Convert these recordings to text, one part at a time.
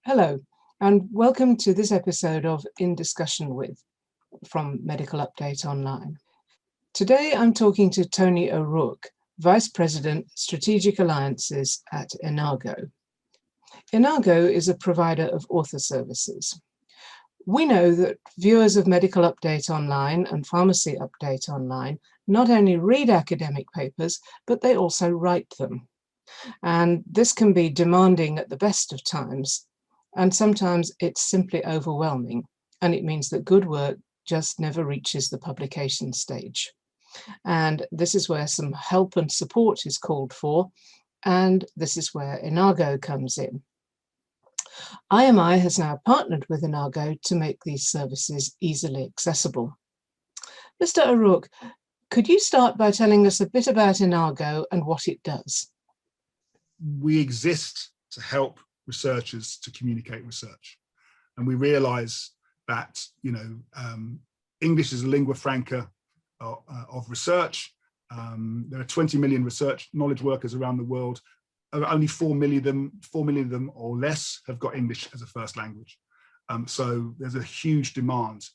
Hello, and welcome to this episode of In Discussion With from Medical Update Online. Today I'm talking to Tony O'Rourke, Vice President, Strategic Alliances at Enago. Enago is a provider of author services. We know that viewers of Medical Update Online and Pharmacy Update Online not only read academic papers, but they also write them. And this can be demanding at the best of times. And sometimes it's simply overwhelming, and it means that good work just never reaches the publication stage. And this is where some help and support is called for, and this is where Enago comes in. IMI has now partnered with Enago to make these services easily accessible. Mr. O'Rourke, could you start by telling us a bit about Enago and what it does? We exist to help researchers to communicate research, and we realize that English is a lingua franca of research. There are 20 million research knowledge workers around the world. Only 4 million of them or less have got English as a first language. So there's a huge demand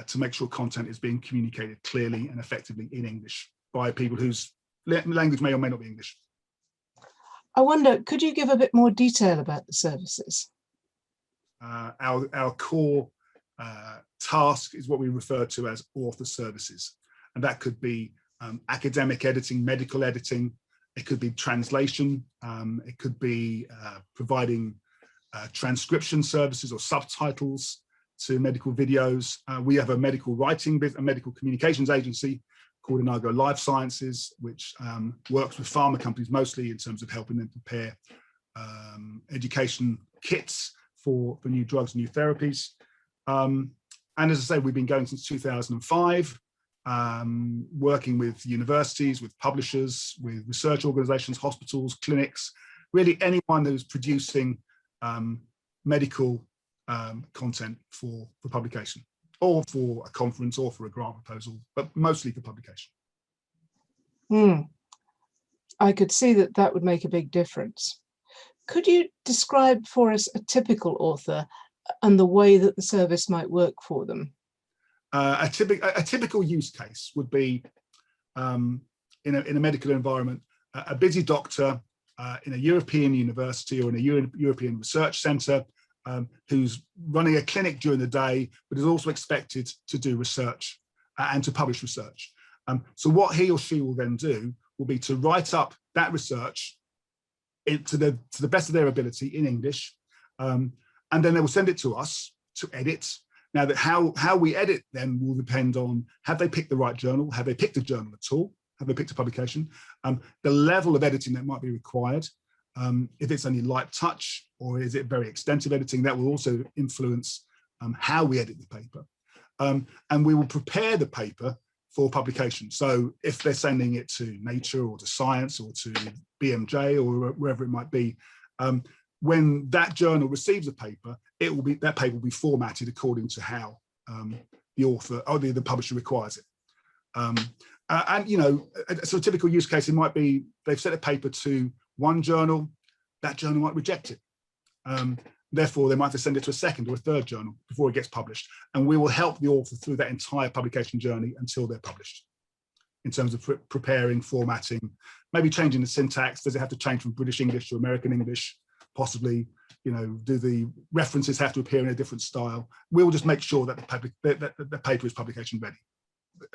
to make sure content is being communicated clearly and effectively in English by people whose language may or may not be English. I wonder, could you give a bit more detail about the services? Our core task is what we refer to as author services. And that could be academic editing, medical editing. It could be translation. It could be providing transcription services or subtitles to medical videos. We have a medical writing, a medical communications agency called Enago Life Sciences, which works with pharma companies mostly in terms of helping them prepare education kits for new drugs, new therapies. And as I say, we've been going since 2005, working with universities, with publishers, with research organizations, hospitals, clinics, really anyone who's producing medical content for publication, or for a conference, or for a grant proposal, but mostly for publication. I could see that that would make a big difference. Could you describe for us a typical author and the way that the service might work for them? A typical use case would be in a medical environment, a busy doctor in a European university or in a European research centre who's running a clinic during the day, but is also expected to do research and to publish research. So what he or she will then do will be to write up that research to the best of their ability in English, and then they will send it to us to edit. Now, that how we edit them will depend on, have they picked the right journal? Have they picked a journal at all? Have they picked a publication? The level of editing that might be required. If it's only light touch, or is it very extensive editing, that will also influence how we edit the paper. And we will prepare the paper for publication. So if they're sending it to Nature or to Science or to BMJ or wherever it might be, when that journal receives a paper, that paper will be formatted according to how the author or the publisher requires it. So a typical use case, it might be they've sent a paper to one journal, that journal might reject it. Therefore, they might have to send it to a second or a third journal before it gets published. And we will help the author through that entire publication journey until they're published, in terms of preparing, formatting, maybe changing the syntax. Does it have to change from British English to American English? Possibly, do the references have to appear in a different style? We'll just make sure that the paper is publication ready.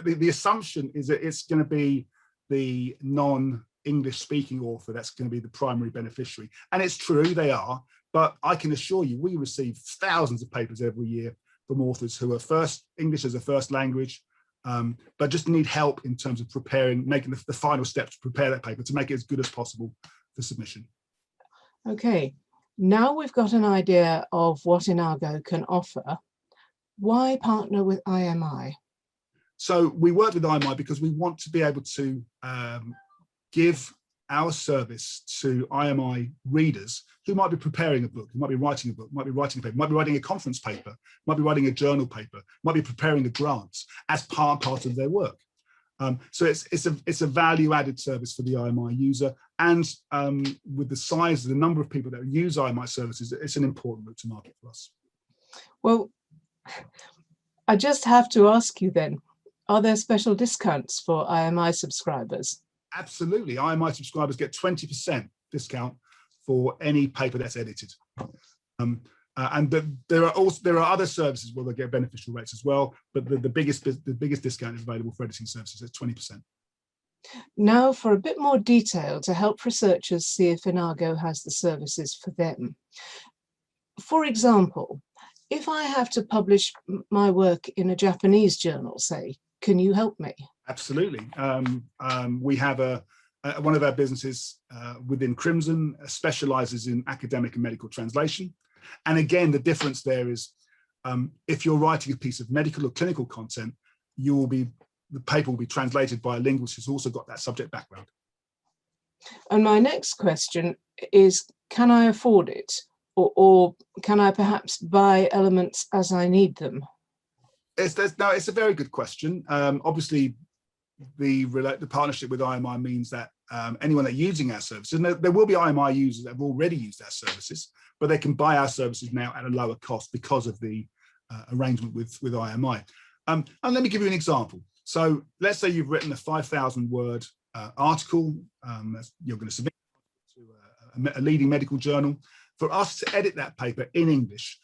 The assumption is that it's going to be the non-English speaking author that's going to be the primary beneficiary. And it's true, they are, but I can assure you, we receive thousands of papers every year from authors who are English as a first language, but just need help in terms of preparing, making the final steps to prepare that paper to make it as good as possible for submission. Okay, now we've got an idea of what Enago can offer. Why partner with IMI? So we work with IMI because we want to be able to give our service to IMI readers who might be preparing a book, who might be writing a book, might be writing a paper, might be writing a conference paper, might be writing a journal paper, might be preparing a grant as part of their work. So it's a value-added service for the IMI user, and with the size, the number of people that use IMI services, it's an important route to market for us. Well, I just have to ask you then, are there special discounts for IMI subscribers? Absolutely. IMI subscribers get 20% discount for any paper that's edited. And there are other services where they get beneficial rates as well, but the biggest discount is available for editing services at 20%. Now for a bit more detail to help researchers see if Enago has the services for them. For example, if I have to publish my work in a Japanese journal, say, can you help me? Absolutely. We have one of our businesses within Crimson specialises in academic and medical translation. And again, the difference there is if you're writing a piece of medical or clinical content, the paper will be translated by a linguist who's also got that subject background. And my next question is, can I afford it? Or can I perhaps buy elements as I need them? It's a very good question. Obviously, the partnership with IMI means that anyone that's using our services, and there will be IMI users that have already used our services, but they can buy our services now at a lower cost because of the arrangement with IMI. And let me give you an example. So let's say you've written a 5,000-word article you're going to submit to a leading medical journal. For us to edit that paper in English,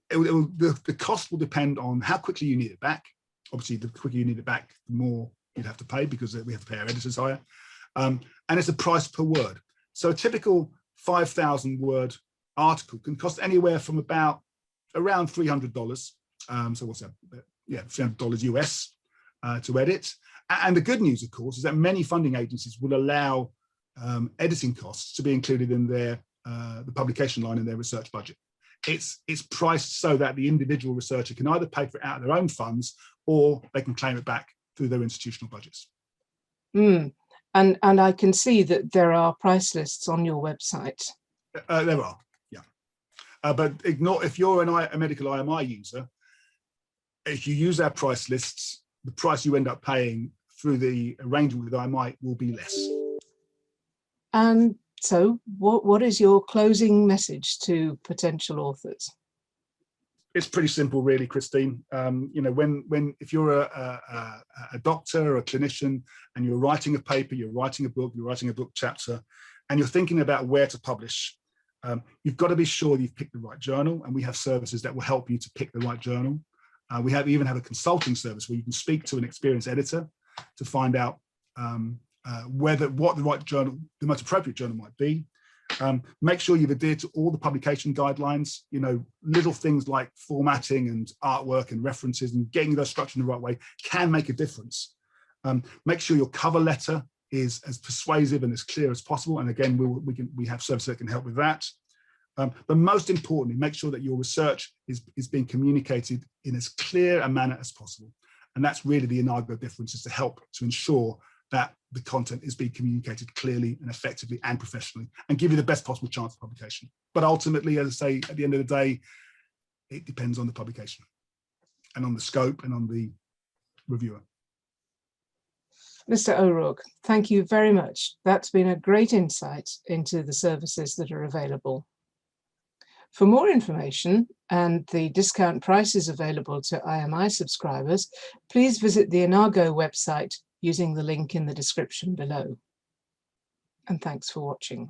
the cost will depend on how quickly you need it back. Obviously, the quicker you need it back, the more you'd have to pay, because we have to pay our editors higher. And it's a price per word. So a typical 5,000-word article can cost anywhere from around $300. So what's that? Yeah, $300 US to edit. And the good news, of course, is that many funding agencies will allow editing costs to be included in the publication line in their research budget. It's priced so that the individual researcher can either pay for it out of their own funds, or they can claim it back through their institutional budgets. And I can see that there are price lists on your website. There are, yeah. But if you're a medical IMI user, if you use our price lists, the price you end up paying through the arrangement with IMI will be less. And so what is your closing message to potential authors? It's pretty simple, really, Christine. If you're a doctor or a clinician and you're writing a paper, you're writing a book chapter, and you're thinking about where to publish, you've got to be sure you've picked the right journal, and we have services that will help you to pick the right journal. We even have a consulting service where you can speak to an experienced editor to find out what the most appropriate journal might be. Make sure you've adhered to all the publication guidelines. Little things like formatting and artwork and references and getting those structured in the right way can make a difference. Make sure your cover letter is as persuasive and as clear as possible. And again, we have services that can help with that. But most importantly, make sure that your research is being communicated in as clear a manner as possible. And that's really the Enago difference, is to help to ensure that the content is being communicated clearly and effectively and professionally, and give you the best possible chance of publication. But ultimately, as I say, at the end of the day, it depends on the publication and on the scope and on the reviewer. Mr. O'Rourke, thank you very much. That's been a great insight into the services that are available. For more information and the discount prices available to IMI subscribers, please visit the Enago website using the link in the description below. And thanks for watching.